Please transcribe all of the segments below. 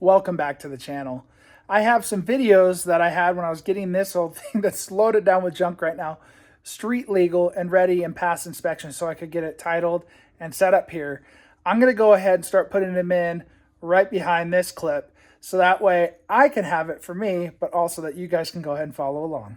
Welcome back to the channel. I have some videos that I had when I was getting this old thing that's loaded down with junk right now, street legal and ready and pass inspection so I could get it titled and set up here. I'm going to go ahead and start putting them in right behind this clip so that way I can have it for me, but also that you guys can go ahead and follow along.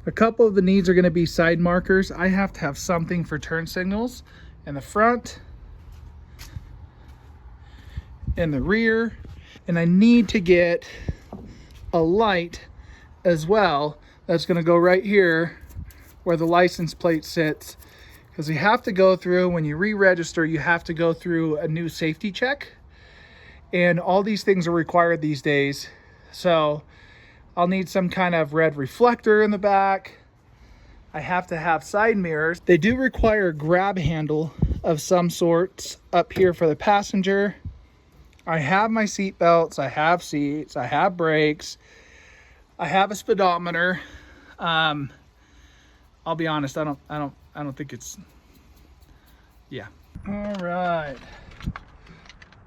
A couple of the needs are going to be side markers. I have to have something for turn signals in the front, in the rear, and I need to get a light as well that's going to go right here where the license plate sits, because you have to go through, when you re-register, you have to go through a new safety check, and all these things are required these days. So I'll need some kind of red reflector in the back. I have to have side mirrors. They do require a grab handle of some sorts up here for the passenger. I have my seat belts, I have seats, I have brakes, I have a speedometer. I'll be honest, I don't think it's, yeah. All right,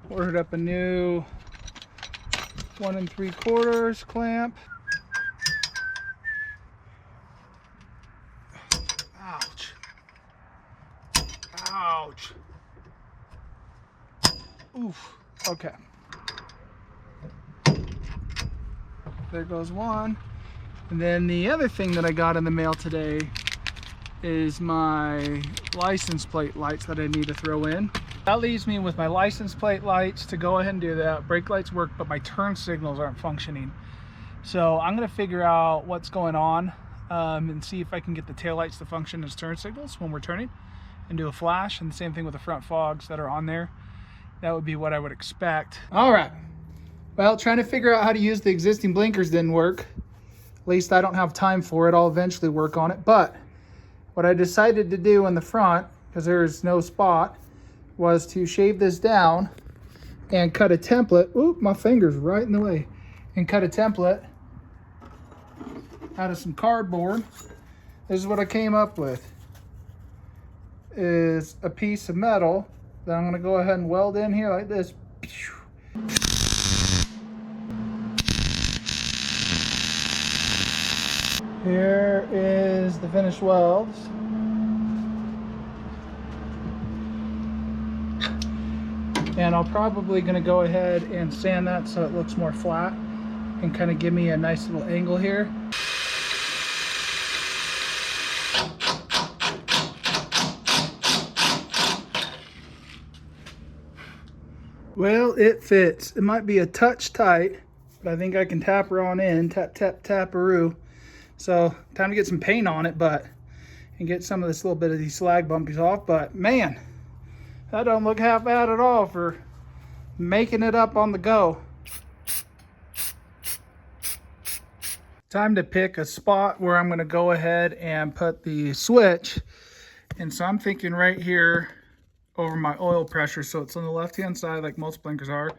ordered up a new 1 3/4 clamp. Ouch. Ouch. Oof. Okay. There goes one. And then the other thing that I got in the mail today is my license plate lights that I need to throw in. That leaves me with my license plate lights to go ahead and do that. Brake lights work, but my turn signals aren't functioning. So I'm gonna figure out what's going on and see if I can get the tail lights to function as turn signals when we're turning and do a flash, and the same thing with the front fogs that are on there. That would be what I would expect. All right. Well, trying to figure out how to use the existing blinkers didn't work. At least I don't have time for it. I'll eventually work on it. But what I decided to do in the front, because there's no spot, was to shave this down and cut a template. Oop, my finger's right in the way. And cut a template out of some cardboard. This is what I came up with. Is a piece of metal that I'm going to go ahead and weld in here like this. Here is the finished welds. And I'm probably going to go ahead and sand that so it looks more flat and kind of give me a nice little angle here. Well, it fits. It might be a touch tight, but I think I can tap her on in. Tap, tap, tap-a-roo. So, time to get some paint on it, and get some of this little bit of these slag bumpies off. But, man, that don't look half bad at all for making it up on the go. Time to pick a spot where I'm going to go ahead and put the switch. And so I'm thinking right here over my oil pressure, so it's on the left hand side like most blinkers are.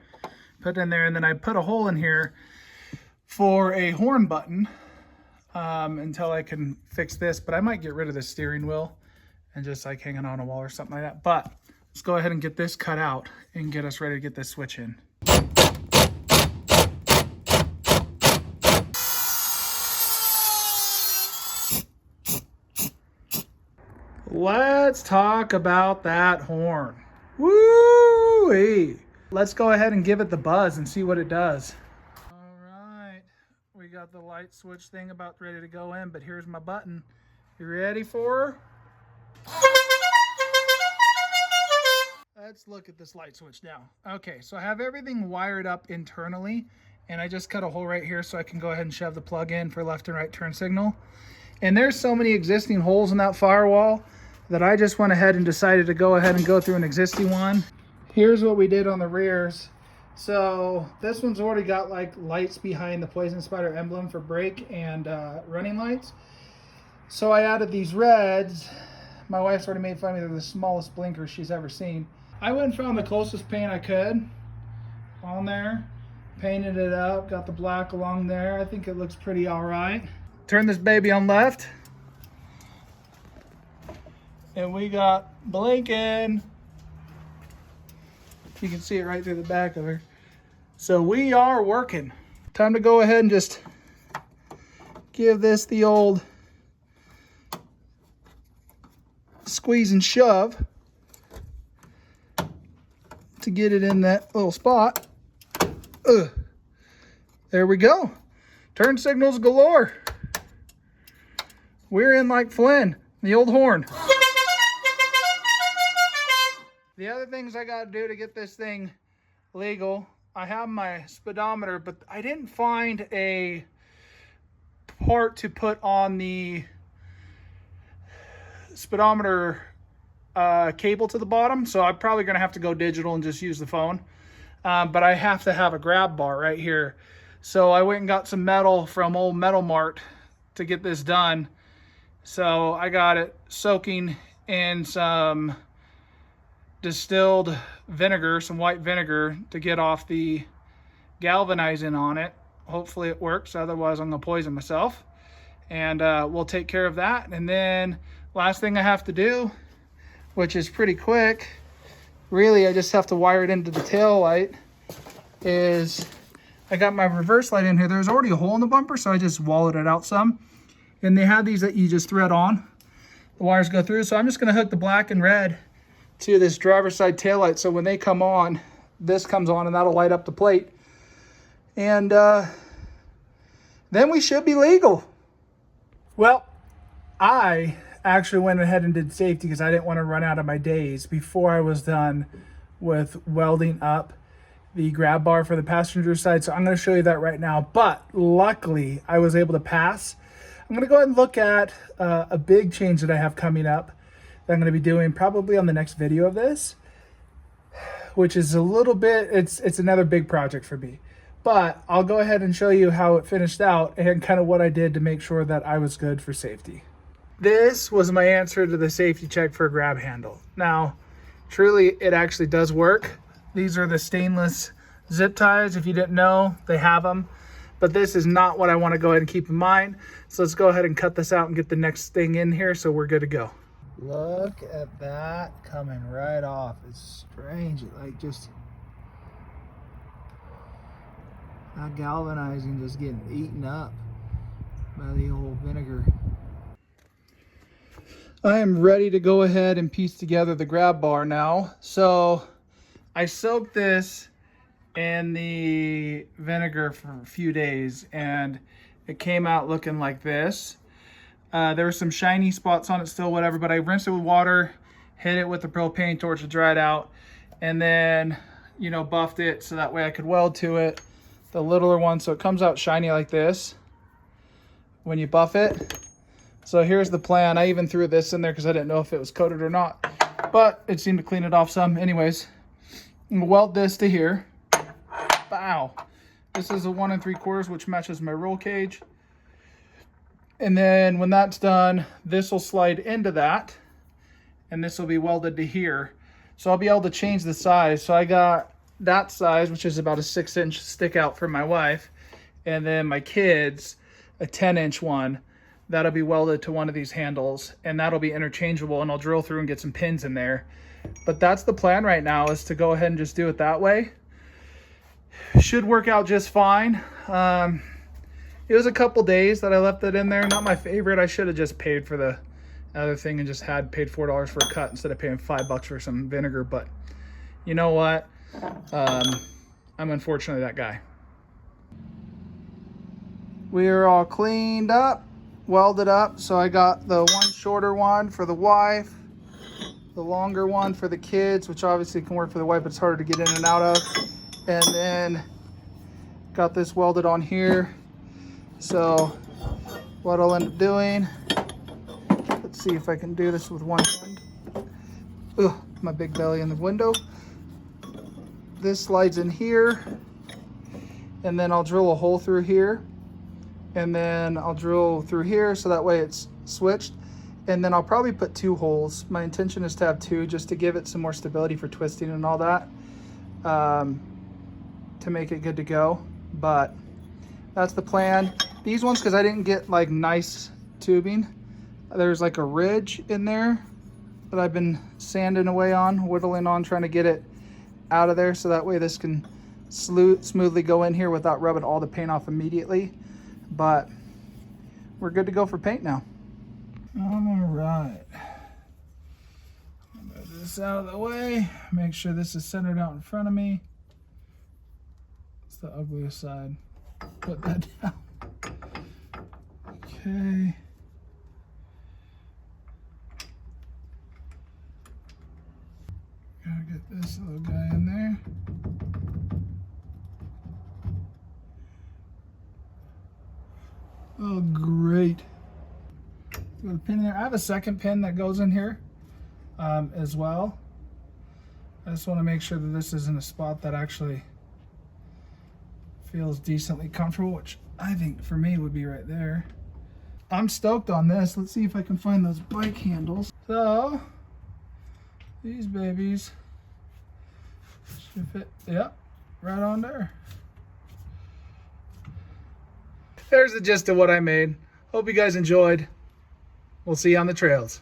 Put it in there, and then I put a hole in here for a horn button until I can fix this. But I might get rid of the steering wheel and just like hang it on a wall or something like that. But let's go ahead and get this cut out and get us ready to get this switch in. Let's talk about that horn. Woo-wee. Let's go ahead and give it the buzz and see what it does. All right, we got the light switch thing about ready to go in, but here's my button. You ready for her? Let's look at this light switch now. Okay, so I have everything wired up internally, and I just cut a hole right here so I can go ahead and shove the plug in for left and right turn signal. And there's so many existing holes in that firewall that I just went ahead and decided to go ahead and go through an existing one. Here's what we did on the rears. So this one's already got like lights behind the poison spider emblem for brake and running lights. So I added these reds. My wife's already made fun of me. They're the smallest blinkers she's ever seen. I went and found the closest paint I could on there, painted it up, got the black along there. I think it looks pretty all right. Turn this baby on left. And we got blinking. You can see it right through the back of her. So we are working. Time to go ahead and just give this the old squeeze and shove to get it in that little spot. There we go. Turn signals galore. We're in like Flynn, the old horn. The other things I got to do to get this thing legal, I have my speedometer, but I didn't find a part to put on the speedometer cable to the bottom, so I'm probably going to have to go digital and just use the phone. But I have to have a grab bar right here. So I went and got some metal from old Metal Mart to get this done. So I got it soaking in some distilled vinegar, some white vinegar, to get off the galvanizing on it. Hopefully it works, otherwise I'm gonna poison myself. And we'll take care of that. And then last thing I have to do, which is pretty quick, really I just have to wire it into the tail light, is I got my reverse light in here. There's already a hole in the bumper, so I just walled it out some. And they have these that you just thread on. The wires go through, so I'm just gonna hook the black and red to this driver's side tail light, so when they come on, this comes on and that'll light up the plate. And then we should be legal. Well, I actually went ahead and did safety because I didn't want to run out of my days before I was done with welding up the grab bar for the passenger side. So I'm going to show you that right now. But luckily, I was able to pass. I'm going to go ahead and look at a big change that I have coming up that I'm going to be doing probably on the next video of this, which is a little bit, it's another big project for me. But I'll go ahead and show you how it finished out and kind of what I did to make sure that I was good for safety. This was my answer to the safety check for a grab handle. Now, truly, it actually does work. These are the stainless zip ties. If you didn't know, they have them. But this is not what I want to go ahead and keep in mind. So let's go ahead and cut this out and get the next thing in here so we're good to go. Look at that coming right off. It's strange. Like just that galvanizing just getting eaten up by the old vinegar. I am ready to go ahead and piece together the grab bar now. So I soaked this in the vinegar for a few days and it came out looking like this. There were some shiny spots on it still, whatever, but I rinsed it with water, hit it with the propane torch to dry it out, and then, you know, buffed it so that way I could weld to it, the littler one, so it comes out shiny like this when you buff it. So here's the plan. I even threw this in there because I didn't know if it was coated or not, but it seemed to clean it off some. Anyways, I'm gonna weld this to here. Bow. This is a 1 3/4, which matches my roll cage. And then when that's done, this will slide into that and this will be welded to here. So I'll be able to change the size. So I got that size, which is about a 6-inch stick out for my wife. And then my kids, a 10-inch one, that'll be welded to one of these handles and that'll be interchangeable and I'll drill through and get some pins in there. But that's the plan right now, is to go ahead and just do it that way. Should work out just fine. It was a couple days that I left it in there. Not my favorite. I should have just paid for the other thing and just paid $4 for a cut instead of paying $5 for some vinegar. But you know what? I'm unfortunately that guy. We are all cleaned up, welded up. So I got the one shorter one for the wife, the longer one for the kids, which obviously can work for the wife, but it's harder to get in and out of. And then got this welded on here. So what I'll end up doing, let's see if I can do this with one hand. Ugh, my big belly in the window. This slides in here, and then I'll drill a hole through here, and then I'll drill through here so that way it's switched. And then I'll probably put 2 holes. My intention is to have 2 just to give it some more stability for twisting and all that, to make it good to go. But that's the plan. These ones, because I didn't get like nice tubing, there's like a ridge in there that I've been sanding away on, whittling on, trying to get it out of there so that way this can smoothly go in here without rubbing all the paint off immediately. But we're good to go for paint now. All right. Move this out of the way. Make sure this is centered out in front of me. It's the ugliest side. Put that down. Okay. Gotta get this little guy in there. Oh, great. Got a pin in there. I have a second pin that goes in here as well. I just want to make sure that this is in a spot that actually feels decently comfortable, which I think for me would be right there. I'm stoked on this. Let's see if I can find those bike handles. So, these babies should fit, yep, right on there. There's the gist of what I made. Hope you guys enjoyed. We'll see you on the trails.